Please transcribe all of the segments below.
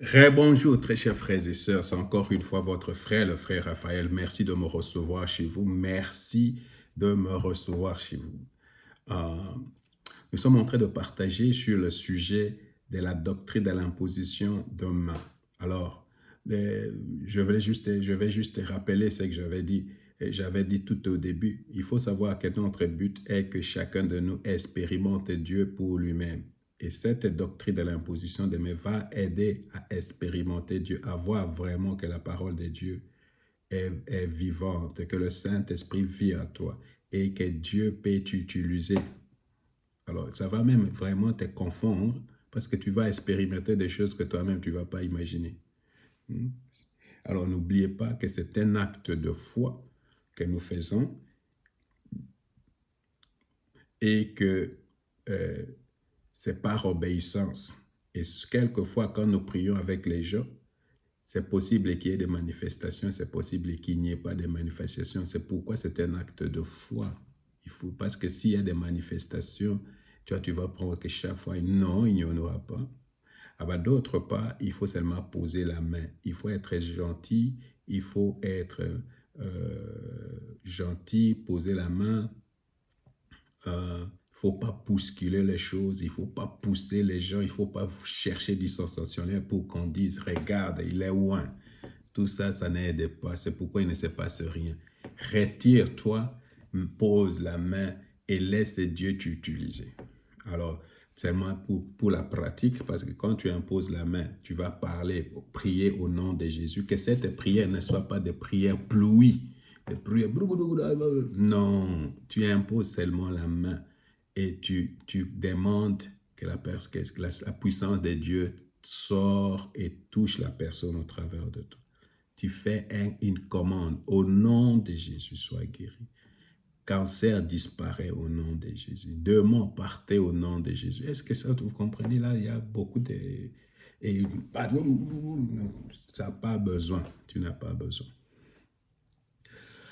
Rebonjour, très chers frères et sœurs. C'est encore une fois votre frère, le frère Raphaël. Merci de me recevoir chez vous. Merci de me recevoir chez vous. Euh, nous sommes en train de partager sur le sujet de la doctrine de l'imposition de main. Alors, je vais juste rappeler ce que j'avais dit. J'avais dit tout au début. Il faut savoir que notre but est que chacun de nous expérimente Dieu pour lui-même. Et cette doctrine de l'imposition de main va aider à expérimenter Dieu, à voir vraiment que la parole de Dieu est vivante, que le Saint-Esprit vit en toi et que Dieu peut t'utiliser. Alors, ça va même vraiment te confondre parce que tu vas expérimenter des choses que toi-même tu ne vas pas imaginer. Alors, n'oubliez pas que c'est un acte de foi que nous faisons et que c'est par obéissance. Et quelquefois, quand nous prions avec les gens, c'est possible qu'il y ait des manifestations, c'est possible qu'il n'y ait pas de manifestations. C'est pourquoi c'est un acte de foi. Parce que s'il y a des manifestations, tu vas prendre que chaque fois, non, il n'y en aura pas. D'autre part, il faut seulement poser la main. Il faut être gentil, il faut être gentil, poser la main. Il ne faut pas bousculer les choses, il ne faut pas pousser les gens, il ne faut pas chercher du sensationnel pour qu'on dise « regarde, il est loin ». Tout ça, ça n'aide pas. C'est pourquoi il ne se passe rien. Retire-toi, pose la main et laisse Dieu t'utiliser. Alors, seulement pour la pratique, parce que quand tu imposes la main, tu vas parler, prier au nom de Jésus. Que cette prière ne soit pas des prières plouies, des prières... Non, tu imposes seulement la main et tu demandes que la puissance de Dieu sort et touche la personne au travers de toi. Tu fais une commande. Au nom de Jésus, sois guéri. Cancer disparaît au nom de Jésus. Démons partez au nom de Jésus. Est-ce que ça, vous comprenez? Là, il y a beaucoup de... Et ça n'a pas besoin. Tu n'as pas besoin.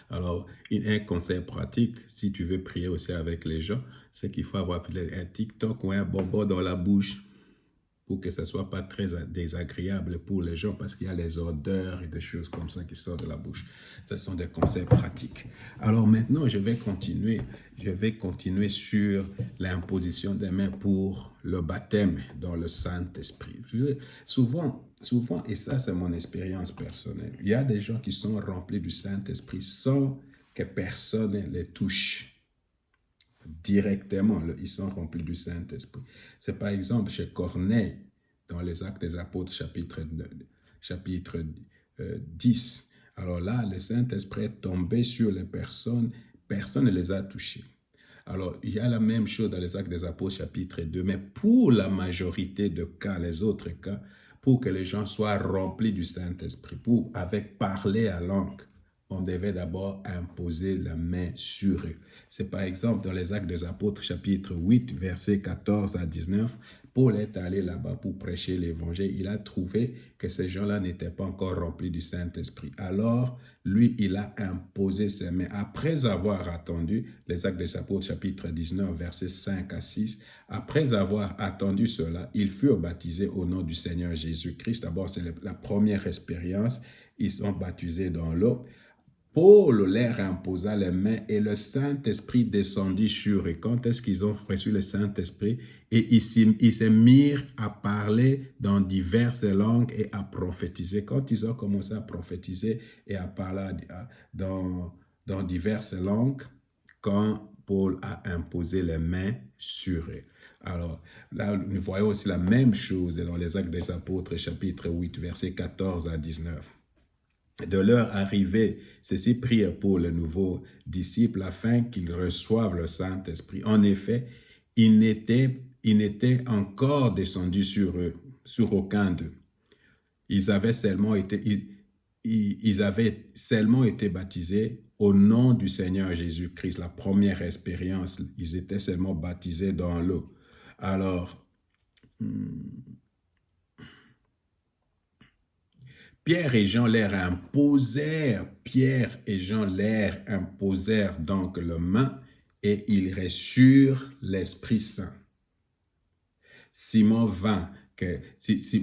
Alors, un conseil pratique, si tu veux prier aussi avec les gens, c'est qu'il faut avoir un TikTok ou un bonbon dans la bouche pour que ça ne soit pas très désagréable pour les gens parce qu'il y a les odeurs et des choses comme ça qui sortent de la bouche. Ce sont des conseils pratiques. Alors maintenant, je vais continuer sur l'imposition des mains pour le baptême dans le Saint-Esprit. Souvent, et ça c'est mon expérience personnelle, il y a des gens qui sont remplis du Saint-Esprit sans que personne les touche. Directement, ils sont remplis du Saint-Esprit. C'est par exemple chez Corneille, dans les Actes des Apôtres, chapitre 10. Alors là, le Saint-Esprit est tombé sur les personnes, personne ne les a touchés. Alors, il y a la même chose dans les Actes des Apôtres, chapitre 2, mais pour la majorité de cas, les autres cas, pour que les gens soient remplis du Saint-Esprit, avec parler à langue, on devait d'abord imposer la main sur eux. C'est par exemple dans les Actes des Apôtres, chapitre 8, versets 14 à 19, Paul est allé là-bas pour prêcher l'évangile. Il a trouvé que ces gens-là n'étaient pas encore remplis du Saint-Esprit. Alors, lui, il a imposé ses mains. Après avoir attendu, les Actes des Apôtres, chapitre 19, versets 5 à 6, après avoir attendu cela, ils furent baptisés au nom du Seigneur Jésus-Christ. D'abord, c'est la première expérience. Ils sont baptisés dans l'eau. Paul leur imposa les mains et le Saint-Esprit descendit sur eux. Quand est-ce qu'ils ont reçu le Saint-Esprit? Et ils se mirent à parler dans diverses langues et à prophétiser. Quand ils ont commencé à prophétiser et à parler dans diverses langues, quand Paul a imposé les mains sur eux. Alors, là, nous voyons aussi la même chose dans les Actes des Apôtres, chapitre 8, versets 14 à 19. De leur arrivée, ceux-ci prirent pour le nouveau disciple afin qu'ils reçoivent le Saint-Esprit. En effet, il n'était encore descendu sur eux, sur aucun d'eux. Ils avaient seulement été baptisés au nom du Seigneur Jésus-Christ. La première expérience, ils étaient seulement baptisés dans l'eau. Alors, Pierre et Jean leur imposèrent donc la main et ils reçurent l'Esprit Saint. Simon vint, que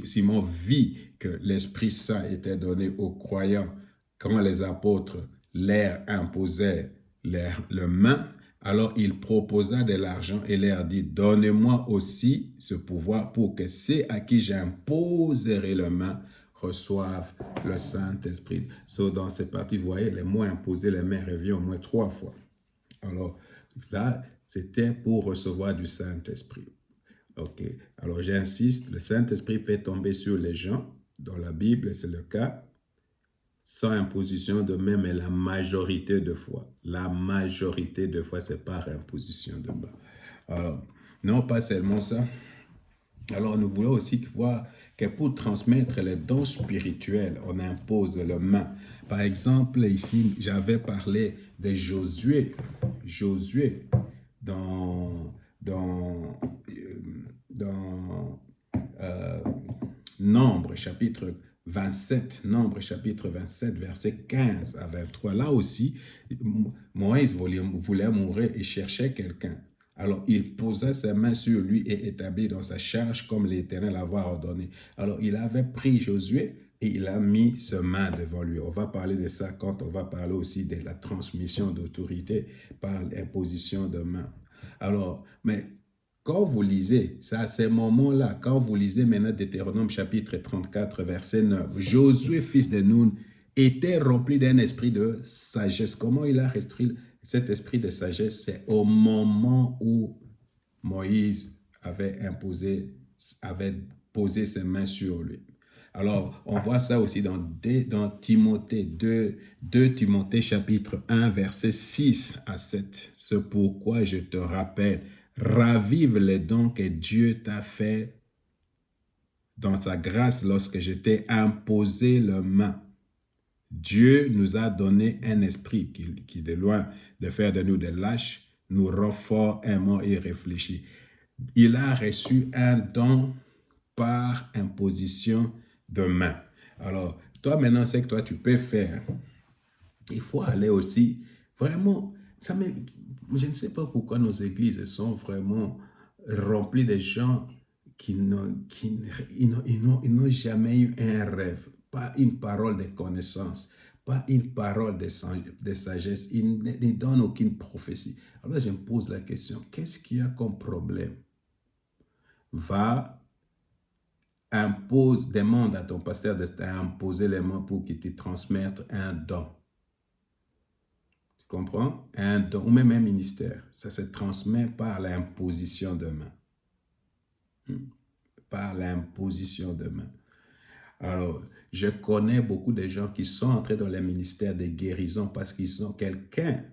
Simon vit que l'Esprit Saint était donné aux croyants quand les apôtres leur imposaient le main, alors il proposa de l'argent et leur dit, donnez-moi aussi ce pouvoir pour que ceux à qui j'imposerai le main reçoivent le Saint-Esprit. Dans cette partie, vous voyez, les mots imposer les mains revient au moins 3 fois. Alors là, c'était pour recevoir du Saint-Esprit. Ok, alors j'insiste, le Saint-Esprit peut tomber sur les gens. Dans la Bible, c'est le cas, sans imposition de main, mais la majorité de fois. La majorité de fois, c'est par imposition de main. Alors, non, pas seulement ça. Alors, nous voulons aussi voir que pour transmettre les dons spirituels, on impose le main. Par exemple, ici, j'avais parlé de Josué. Josué, dans Nombre, chapitre 27, Nombre, chapitre 27, versets 15 à 23. Là aussi, Moïse voulait mourir et cherchait quelqu'un. Alors, il posa ses mains sur lui et établit dans sa charge comme l'Éternel l'avait ordonné. Alors, il avait pris Josué et il a mis ses mains devant lui. On va parler de ça quand on va parler aussi de la transmission d'autorité par l'imposition de mains. Alors, mais quand vous lisez, c'est à ces moments-là, quand vous lisez maintenant Deutéronome chapitre 34, verset 9, Josué, fils de Nun, était rempli d'un esprit de sagesse. Comment il a reçu cet esprit de sagesse? C'est au moment où Moïse avait posé ses mains sur lui. Alors, on voit ça aussi dans Timothée 2 Timothée chapitre 1, verset 6 à 7. C'est pourquoi je te rappelle, ravive les dons que Dieu t'a fait dans sa grâce lorsque je t'ai imposé la main. Dieu nous a donné un esprit qui de loin de faire de nous des lâches, nous rend forts, aimants et réfléchis. Il a reçu un don par imposition de main. Alors, toi maintenant, c'est que toi, tu peux faire. Il faut aller aussi, vraiment, je ne sais pas pourquoi nos églises sont vraiment remplies de gens qui n'ont jamais eu un rêve, pas une parole de connaissance, pas une parole de sagesse, ils ne donnent aucune prophétie. Alors je me pose la question, qu'est-ce qu'il y a comme problème? Demande à ton pasteur de t'imposer les mains pour qu'il te transmette un don. Tu comprends? Un don, ou même un ministère. Ça se transmet par l'imposition de main. Par l'imposition de main. Alors, je connais beaucoup de gens qui sont entrés dans le ministère de guérison parce qu'ils sont quelqu'un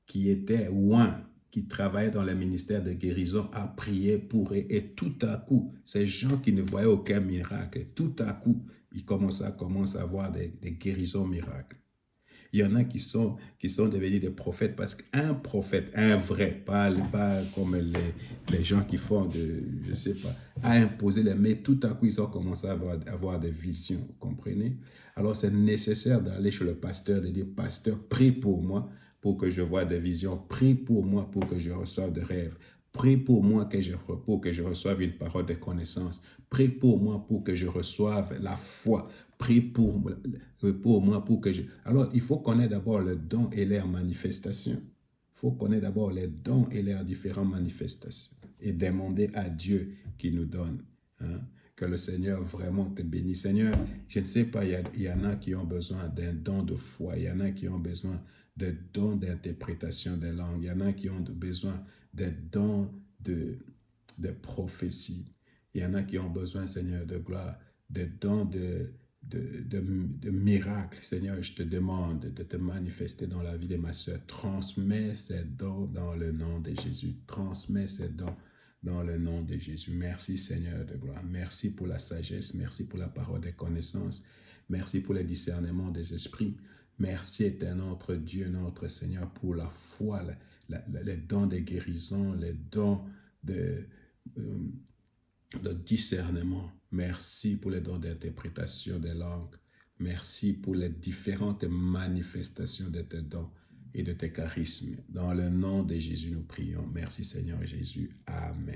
qui était loin, qui travaillait dans le ministère de guérison, a prié pour eux. Et tout à coup, ces gens qui ne voyaient aucun miracle, tout à coup, ils commencent à avoir des guérisons miracles. Il y en a qui sont devenus des prophètes parce qu'un prophète, un vrai, pas comme les gens qui font je sais pas, a imposé les mains. Tout à coup, ils ont commencé à avoir des visions, vous comprenez? Alors, c'est nécessaire d'aller chez le pasteur, de dire, pasteur, prie pour moi pour que je voie des visions. Prie pour moi pour que je reçoive des rêves. Prie pour moi pour que je reçoive une parole de connaissance. Prie pour moi pour que je reçoive la foi. Prie pour moi pour que je... Alors, il faut connaître d'abord le don et leurs manifestations. Il faut connaître d'abord les dons et leurs différentes manifestations. Et demander à Dieu qu'il nous donne. Hein? Que le Seigneur vraiment te bénisse. Seigneur, je ne sais pas, il y en a qui ont besoin d'un don de foi. Il y en a qui ont besoin de dons d'interprétation des langues. Il y en a qui ont besoin de dons de prophétie. Il y en a qui ont besoin, Seigneur, de gloire, de dons de miracles. Seigneur, je te demande de te manifester dans la vie de ma soeur. Transmets ces dons dans le nom de Jésus. Transmets ces dons dans le nom de Jésus. Merci, Seigneur de gloire. Merci pour la sagesse. Merci pour la parole des connaissances. Merci pour le discernement des esprits. Merci, éternel notre Dieu, notre Seigneur, pour la foi, les dons de guérison, les dons de discernement. Merci pour les dons d'interprétation des langues. Merci pour les différentes manifestations de tes dons et de tes charismes. Dans le nom de Jésus, nous prions. Merci, Seigneur Jésus. Amen.